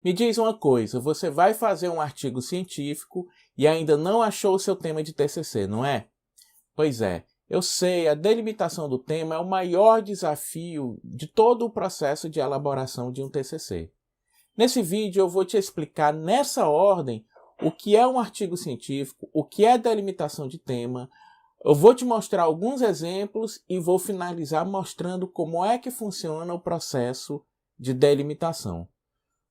Me diz uma coisa, você vai fazer um artigo científico e ainda não achou o seu tema de TCC, não é? Pois é, eu sei, a delimitação do tema é o maior desafio de todo o processo de elaboração de um TCC. Nesse vídeo eu vou te explicar nessa ordem o que é um artigo científico, o que é delimitação de tema. Eu vou te mostrar alguns exemplos e vou finalizar mostrando como é que funciona o processo de delimitação.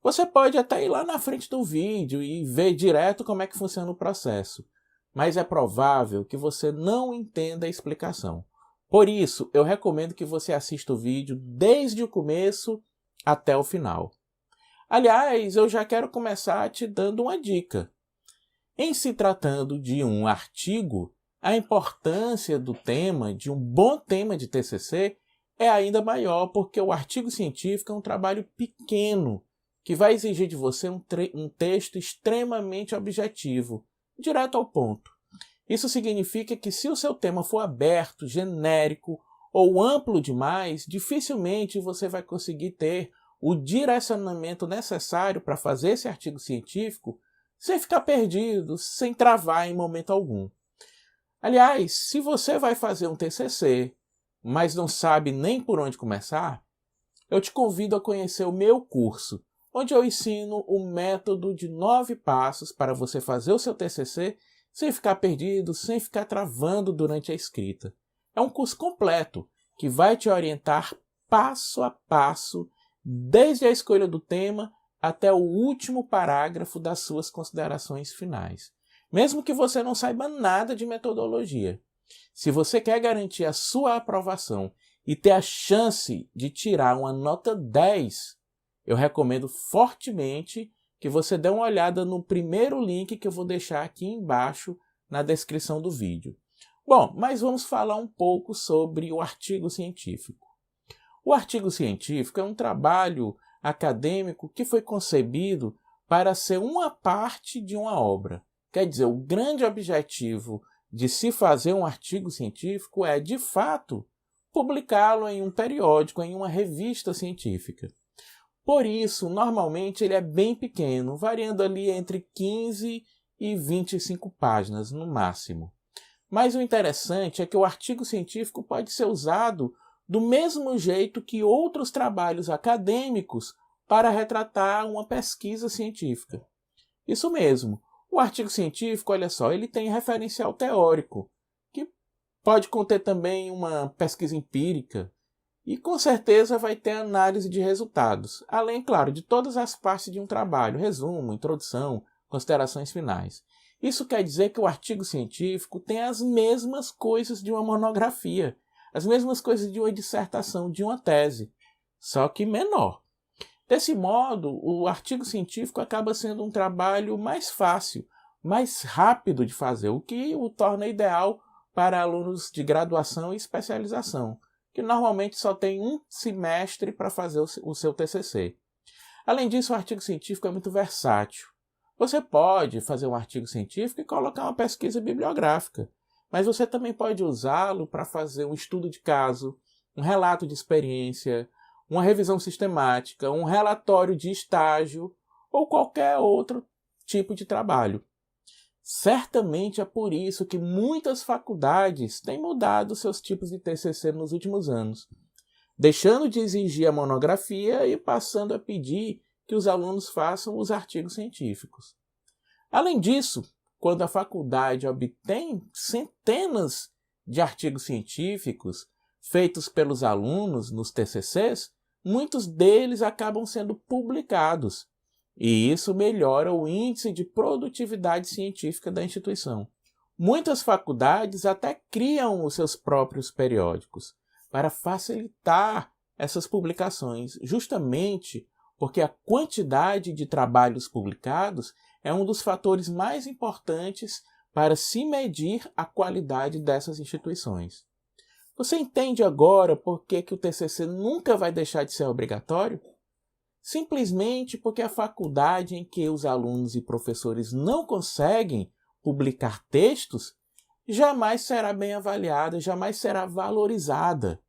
Você pode até ir lá na frente do vídeo e ver direto como é que funciona o processo, mas é provável que você não entenda a explicação. Por isso, eu recomendo que você assista o vídeo desde o começo até o final. Aliás, eu já quero começar te dando uma dica. Em se tratando de um artigo, a importância do tema, de um bom tema de TCC, é ainda maior, porque o artigo científico é um trabalho pequeno, que vai exigir de você um texto extremamente objetivo, direto ao ponto. Isso significa que se o seu tema for aberto, genérico ou amplo demais, dificilmente você vai conseguir ter o direcionamento necessário para fazer esse artigo científico sem ficar perdido, sem travar em momento algum. Aliás, se você vai fazer um TCC, mas não sabe nem por onde começar, eu te convido a conhecer o meu curso, onde eu ensino o método de 9 passos para você fazer o seu TCC sem ficar perdido, sem ficar travando durante a escrita. É um curso completo que vai te orientar passo a passo, desde a escolha do tema até o último parágrafo das suas considerações finais. Mesmo que você não saiba nada de metodologia. Se você quer garantir a sua aprovação e ter a chance de tirar uma nota 10, eu recomendo fortemente que você dê uma olhada no primeiro link que eu vou deixar aqui embaixo na descrição do vídeo. Bom, mas vamos falar um pouco sobre o artigo científico. O artigo científico é um trabalho acadêmico que foi concebido para ser uma parte de uma obra. Quer dizer, o grande objetivo de se fazer um artigo científico é, de fato, publicá-lo em um periódico, em uma revista científica. Por isso, normalmente ele é bem pequeno, variando ali entre 15 e 25 páginas no máximo. Mas o interessante é que o artigo científico pode ser usado do mesmo jeito que outros trabalhos acadêmicos para retratar uma pesquisa científica. Isso mesmo, o artigo científico, olha só, ele tem referencial teórico, que pode conter também uma pesquisa empírica, e com certeza vai ter análise de resultados, além, claro, de todas as partes de um trabalho, resumo, introdução, considerações finais. Isso quer dizer que o artigo científico tem as mesmas coisas de uma monografia, as mesmas coisas de uma dissertação, de uma tese, só que menor. Desse modo, o artigo científico acaba sendo um trabalho mais fácil, mais rápido de fazer, o que o torna ideal para alunos de graduação e especialização, que normalmente só tem um semestre para fazer o seu TCC. Além disso, o artigo científico é muito versátil. Você pode fazer um artigo científico e colocar uma pesquisa bibliográfica, mas você também pode usá-lo para fazer um estudo de caso, um relato de experiência, uma revisão sistemática, um relatório de estágio ou qualquer outro tipo de trabalho. Certamente é por isso que muitas faculdades têm mudado seus tipos de TCC nos últimos anos, deixando de exigir a monografia e passando a pedir que os alunos façam os artigos científicos. Além disso, quando a faculdade obtém centenas de artigos científicos feitos pelos alunos nos TCCs, muitos deles acabam sendo publicados, e isso melhora o índice de produtividade científica da instituição. Muitas faculdades até criam os seus próprios periódicos para facilitar essas publicações, justamente porque a quantidade de trabalhos publicados é um dos fatores mais importantes para se medir a qualidade dessas instituições. Você entende agora por que o TCC nunca vai deixar de ser obrigatório? Simplesmente porque a faculdade em que os alunos e professores não conseguem publicar textos jamais será bem avaliada, jamais será valorizada.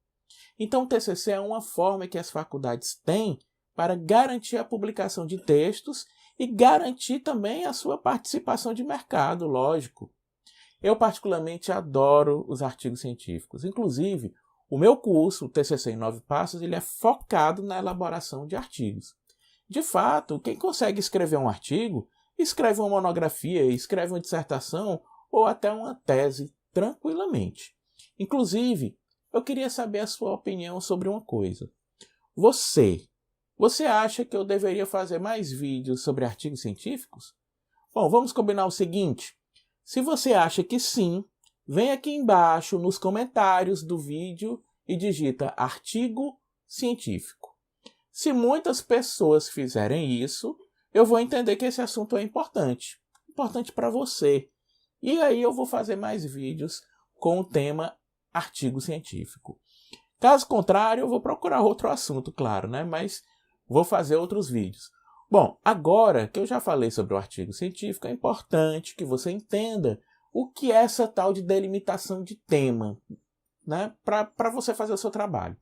Então o TCC é uma forma que as faculdades têm para garantir a publicação de textos e garantir também a sua participação de mercado, lógico. Eu particularmente adoro os artigos científicos. Inclusive, o meu curso, o TCC em 9 Passos, ele é focado na elaboração de artigos. De fato, quem consegue escrever um artigo, escreve uma monografia, escreve uma dissertação ou até uma tese tranquilamente. Inclusive, eu queria saber a sua opinião sobre uma coisa. Você acha que eu deveria fazer mais vídeos sobre artigos científicos? Bom, vamos combinar o seguinte. Se você acha que sim, vem aqui embaixo nos comentários do vídeo e digita artigo científico. Se muitas pessoas fizerem isso, eu vou entender que esse assunto é importante para você. E aí eu vou fazer mais vídeos com o tema artigo científico. Caso contrário, eu vou procurar outro assunto, claro, né? Mas vou fazer outros vídeos. Bom, agora que eu já falei sobre o artigo científico, é importante que você entenda o que é essa tal de delimitação de tema, né? Para você fazer o seu trabalho.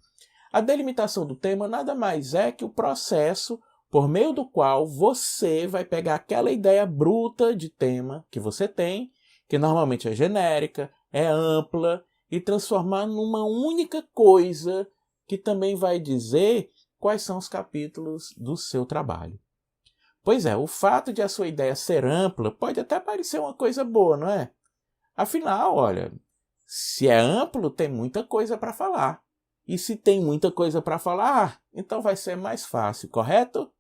A delimitação do tema nada mais é que o processo por meio do qual você vai pegar aquela ideia bruta de tema que você tem, que normalmente é genérica, é ampla, e transformar numa única coisa que também vai dizer quais são os capítulos do seu trabalho. Pois é, o fato de a sua ideia ser ampla pode até parecer uma coisa boa, não é? Afinal, olha, se é amplo, tem muita coisa para falar. E se tem muita coisa para falar, então vai ser mais fácil, correto?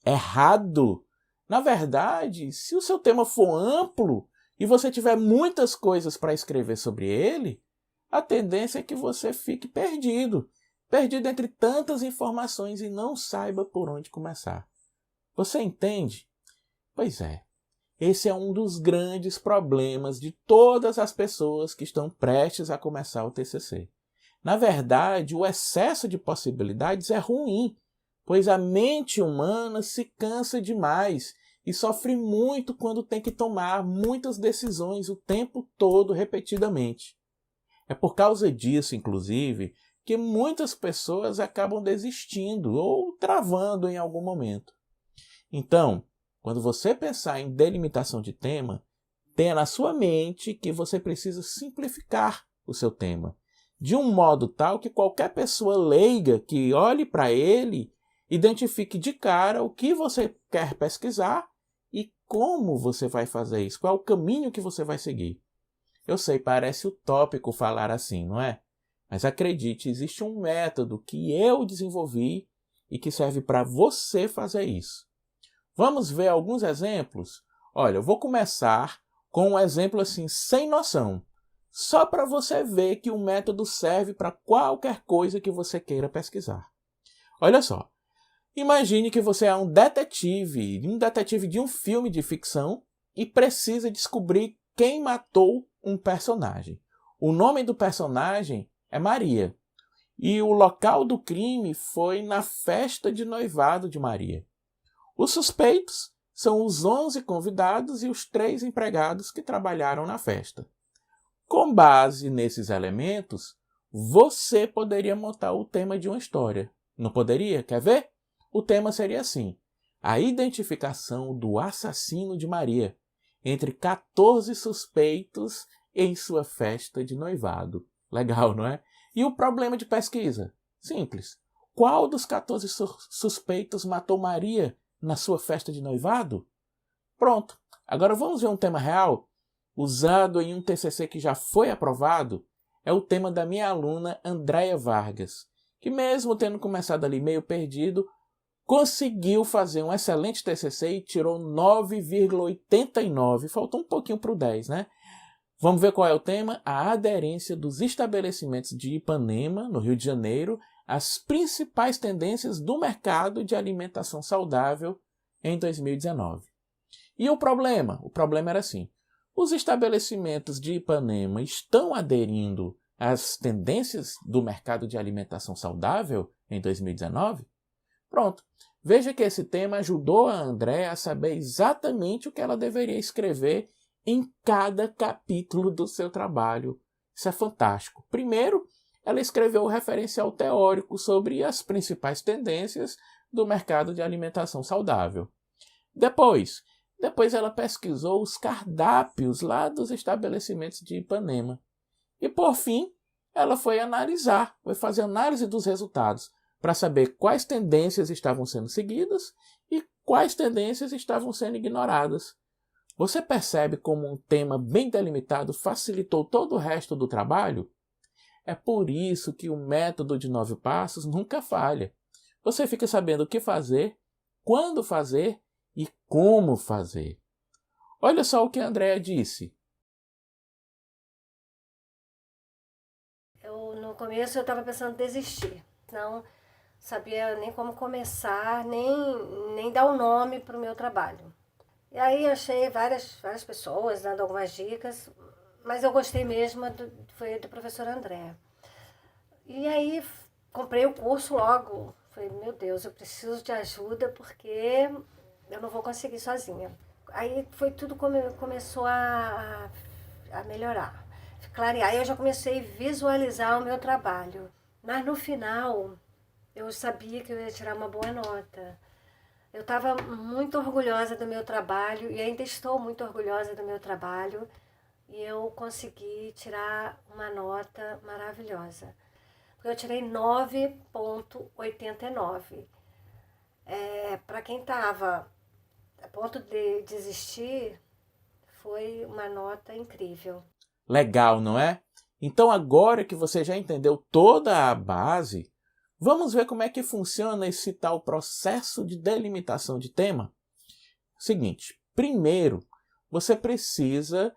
Errado! Na verdade, se o seu tema for amplo e você tiver muitas coisas para escrever sobre ele, a tendência é que você fique perdido entre tantas informações e não saiba por onde começar. Você entende? Pois é, esse é um dos grandes problemas de todas as pessoas que estão prestes a começar o TCC. Na verdade, o excesso de possibilidades é ruim, pois a mente humana se cansa demais e sofre muito quando tem que tomar muitas decisões o tempo todo, repetidamente. É por causa disso, inclusive, que muitas pessoas acabam desistindo ou travando em algum momento. Então, quando você pensar em delimitação de tema, tenha na sua mente que você precisa simplificar o seu tema, de um modo tal que qualquer pessoa leiga que olhe para ele identifique de cara o que você quer pesquisar e como você vai fazer isso, qual é o caminho que você vai seguir. Eu sei, parece utópico falar assim, não é? Mas acredite, existe um método que eu desenvolvi e que serve para você fazer isso. Vamos ver alguns exemplos? Olha, eu vou começar com um exemplo assim, sem noção, só para você ver que o método serve para qualquer coisa que você queira pesquisar. Olha só, imagine que você é um detetive de um filme de ficção e precisa descobrir quem matou um personagem. O nome do personagem é Maria e o local do crime foi na festa de noivado de Maria. Os suspeitos são os 11 convidados e os 3 empregados que trabalharam na festa. Com base nesses elementos, você poderia montar o tema de uma história. Não poderia? Quer ver? O tema seria assim: a identificação do assassino de Maria entre 14 suspeitos em sua festa de noivado. Legal, não é? E o problema de pesquisa? Simples. Qual dos 14 suspeitos matou Maria na sua festa de noivado? Pronto. Agora vamos ver um tema real, usado em um TCC que já foi aprovado. É o tema da minha aluna Andréia Vargas, que mesmo tendo começado ali meio perdido, conseguiu fazer um excelente TCC e tirou 9,89. Faltou um pouquinho para o 10, né? Vamos ver qual é o tema? A aderência dos estabelecimentos de Ipanema, no Rio de Janeiro, às principais tendências do mercado de alimentação saudável em 2019. E o problema? O problema era assim: os estabelecimentos de Ipanema estão aderindo às tendências do mercado de alimentação saudável em 2019? Pronto. Veja que esse tema ajudou a Andréia a saber exatamente o que ela deveria escrever em cada capítulo do seu trabalho. Isso é fantástico. Primeiro, ela escreveu o referencial teórico sobre as principais tendências do mercado de alimentação saudável. Depois ela pesquisou os cardápios lá dos estabelecimentos de Ipanema. E por fim, ela foi fazer análise dos resultados para saber quais tendências estavam sendo seguidas e quais tendências estavam sendo ignoradas. Você percebe como um tema bem delimitado facilitou todo o resto do trabalho? É por isso que o método de 9 passos nunca falha. Você fica sabendo o que fazer, quando fazer e como fazer. Olha só o que a Andrea disse. No começo eu estava pensando em desistir. Não sabia nem como começar, nem dar um nome para o meu trabalho. E aí achei várias pessoas dando algumas dicas, mas eu gostei mesmo foi do professor André. E aí comprei o curso logo. Falei, meu Deus, eu preciso de ajuda porque eu não vou conseguir sozinha. Aí foi tudo começou a melhorar, clarear. Aí eu já comecei a visualizar o meu trabalho. Mas no final, eu sabia que eu ia tirar uma boa nota. Eu estava muito orgulhosa do meu trabalho e ainda estou muito orgulhosa do meu trabalho. E eu consegui tirar uma nota maravilhosa. Eu tirei 9,89. Para quem estava a ponto de desistir, foi uma nota incrível. Legal, não é? Então agora que você já entendeu toda a base, vamos ver como é que funciona esse tal processo de delimitação de tema? Seguinte, primeiro, você precisa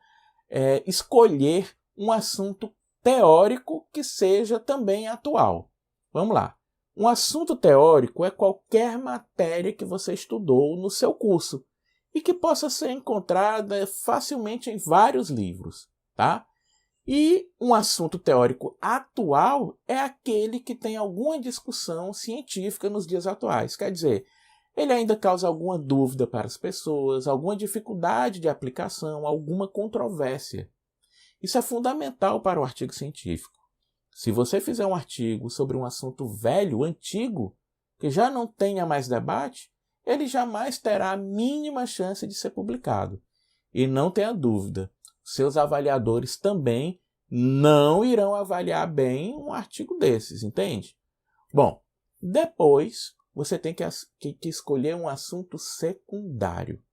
escolher um assunto teórico que seja também atual. Vamos lá. Um assunto teórico é qualquer matéria que você estudou no seu curso e que possa ser encontrada facilmente em vários livros, tá? E um assunto teórico atual é aquele que tem alguma discussão científica nos dias atuais. Quer dizer, ele ainda causa alguma dúvida para as pessoas, alguma dificuldade de aplicação, alguma controvérsia. Isso é fundamental para o artigo científico. Se você fizer um artigo sobre um assunto velho, antigo, que já não tenha mais debate, ele jamais terá a mínima chance de ser publicado. E não tenha dúvida, seus avaliadores também não irão avaliar bem um artigo desses, entende? Bom, depois você tem que escolher um assunto secundário.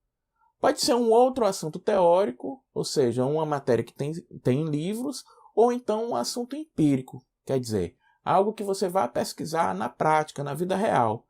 Pode ser um outro assunto teórico, ou seja, uma matéria que tem livros, ou então um assunto empírico, quer dizer, algo que você vai pesquisar na prática, na vida real.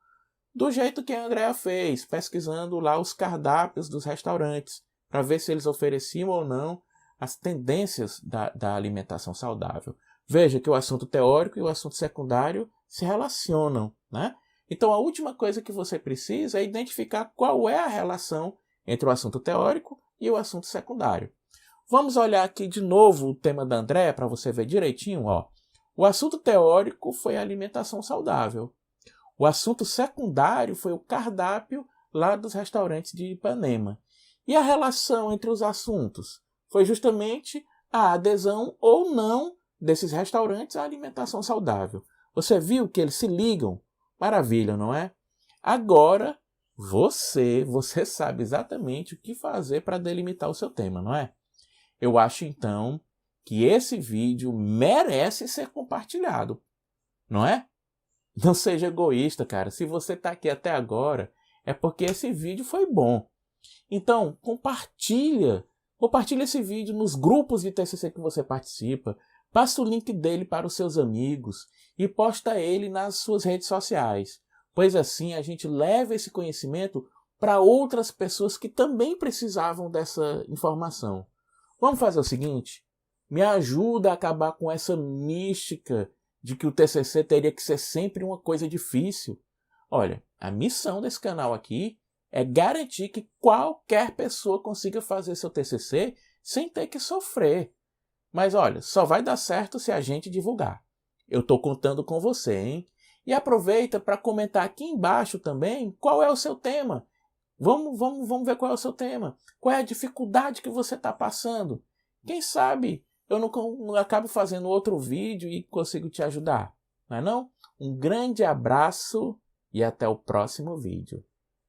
Do jeito que a Andrea fez, pesquisando lá os cardápios dos restaurantes, para ver se eles ofereciam ou não as tendências da alimentação saudável. Veja que o assunto teórico e o assunto secundário se relacionam, né? Então a última coisa que você precisa é identificar qual é a relação entre o assunto teórico e o assunto secundário. Vamos olhar aqui de novo o tema da Andrea para você ver direitinho. Ó. O assunto teórico foi a alimentação saudável. O assunto secundário foi o cardápio lá dos restaurantes de Ipanema. E a relação entre os assuntos foi justamente a adesão ou não desses restaurantes à alimentação saudável. Você viu que eles se ligam? Maravilha, não é? Agora, você sabe exatamente o que fazer para delimitar o seu tema, não é? Eu acho, então, que esse vídeo merece ser compartilhado, não é? Não seja egoísta, cara. Se você está aqui até agora, é porque esse vídeo foi bom. Então, compartilha esse vídeo nos grupos de TCC que você participa, passa o link dele para os seus amigos e posta ele nas suas redes sociais, pois assim a gente leva esse conhecimento para outras pessoas que também precisavam dessa informação. Vamos fazer o seguinte? Me ajuda a acabar com essa mística de que o TCC teria que ser sempre uma coisa difícil. Olha, a missão desse canal aqui é garantir que qualquer pessoa consiga fazer seu TCC sem ter que sofrer. Mas olha, só vai dar certo se a gente divulgar. Eu estou contando com você, hein? E aproveita para comentar aqui embaixo também qual é o seu tema. Vamos ver qual é o seu tema. Qual é a dificuldade que você está passando? Quem sabe eu não acabo fazendo outro vídeo e consigo te ajudar. Não é não? Um grande abraço e até o próximo vídeo.